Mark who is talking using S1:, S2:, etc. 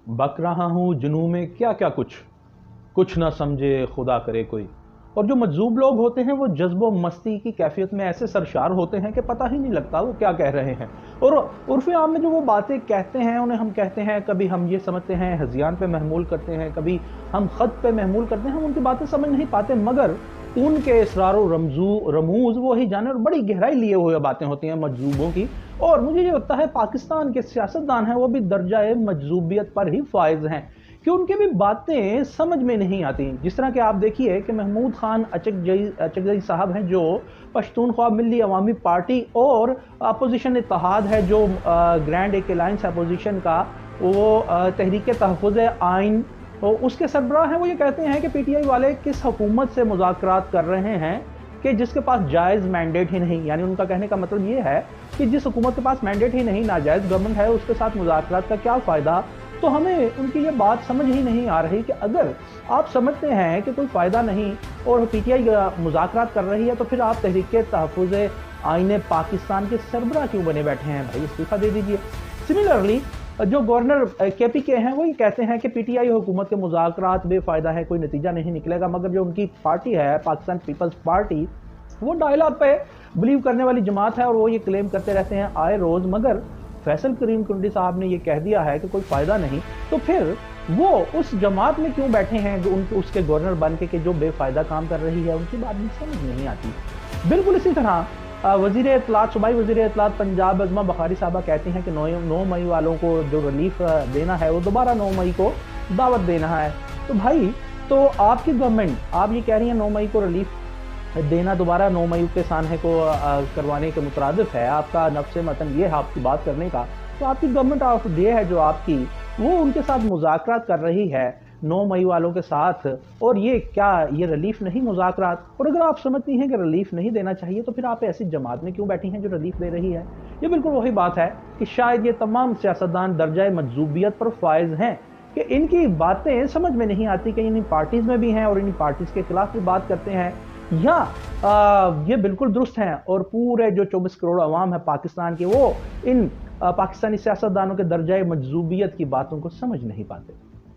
S1: बक रहा हूँ जुनून में क्या क्या कुछ कुछ ना समझे खुदा करे कोई। और जो मजजूब लोग होते हैं वो जज्बो मस्ती की कैफियत में ऐसे सरशार होते हैं कि पता ही नहीं लगता वो क्या कह रहे हैं। और उर्फ़ आम में जो वो बातें कहते हैं उन्हें हम कहते हैं, कभी हम ये समझते हैं हज़ियान पे महमूल करते हैं, कभी हम ख़त पे महमूल करते हैं, हम उनकी बातें समझ नहीं पाते, मगर उनके इसरार और रमूज़ वो ही जाने, और बड़ी गहराई लिए हुए बातें होती हैं मजजूबों की। और मुझे ये लगता है पाकिस्तान के सियासतदान हैं वो भी दर्जा मजजूबियत पर ही फायज हैं कि उनके भी बातें समझ में नहीं आती। जिस तरह के आप देखिए कि महमूद खान अचकजई साहब हैं जो पश्तूनख्वा मिल्ली अवामी पार्टी और अपोजिशन इत्तेहाद है जो ग्रैंड एक अलायंस अपोजिशन का, वो तहरीक तहफ़्फ़ुज़ आइन तो उसके सरबराह हैं। वो ये कहते हैं कि पीटीआई वाले किस हुकूमत से मुज़ाकरात कर रहे हैं कि जिसके पास जायज़ मैंडेट ही नहीं। यानी उनका कहने का मतलब ये है कि जिस हुकूमत के पास मैंडेट ही नहीं, नाजायज़ गवर्नमेंट है, उसके साथ मुज़ाकरात का क्या फ़ायदा। तो हमें उनकी ये बात समझ ही नहीं आ रही कि अगर आप समझते हैं कि कोई फ़ायदा नहीं और पीटीआई मुज़ाकरात कर रही है, तो फिर आप तहरीक तहफ़्फ़ुज़ आइन पाकिस्तान के सरबराह क्यों बने बैठे हैं? भाई इस्तीफ़ा दे दीजिए। सिमिलरली जो गवर्नर केपी के हैं वो ये कहते हैं कि पीटीआई हुकूमत के मुज़ाकरात बेफ़ायदा है, कोई नतीजा नहीं निकलेगा, मगर जो उनकी पार्टी है पाकिस्तान पीपल्स पार्टी, वो डायलॉग पे बिलीव करने वाली जमात है और वो ये क्लेम करते रहते हैं आए रोज़। मगर फैसल करीम कुंडी साहब ने ये कह दिया है कि कोई फ़ायदा नहीं, तो फिर वो उस जमात में क्यों बैठे हैं जो उसके गवर्नर बन के जो बेफ़ायदा काम कर रही है, उनकी बात भी समझ नहीं आती। बिल्कुल इसी तरह वज़ीर इत्तलात, सूबाई वज़ीर इत्तलात पंजाब अज़मा बखारी साहबा कहती हैं कि 9 मई वालों को जो रिलीफ देना है वो दोबारा 9 मई को दावत देना है। तो भाई, तो आपकी गवर्नमेंट, आप ये कह रही हैं 9 मई को रिलीफ देना दोबारा 9 मई के सानहे को करवाने के मुतरादिफ है, आपका नफ्स मतन ये है आपकी बात करने का। तो आपकी गवर्नमेंट ऑफ डे है जो आपकी, वो उनके साथ मुज़ाकरात कर रही है 9 मई वालों के साथ, और ये क्या ये रिलीफ नहीं मुज़ाकरात? और अगर आप समझती हैं कि रिलीफ नहीं देना चाहिए, तो फिर आप ऐसी जमात में क्यों बैठी हैं जो रिलीफ दे रही है? ये बिल्कुल वही बात है कि शायद ये तमाम सियासतदान दर्जा मजजूबियत पर फायज हैं कि इनकी बातें समझ में नहीं आती कि इन पार्टीज़ में भी हैं और इन पार्टीज़ के खिलाफ भी बात करते हैं, या ये बिल्कुल दुरुस्त हैं और पूरे जो 24 करोड़ अवाम है पाकिस्तान के, वो इन पाकिस्तानी सियासतदानों के दर्जा मजजूबियत की बातों को समझ नहीं पाते।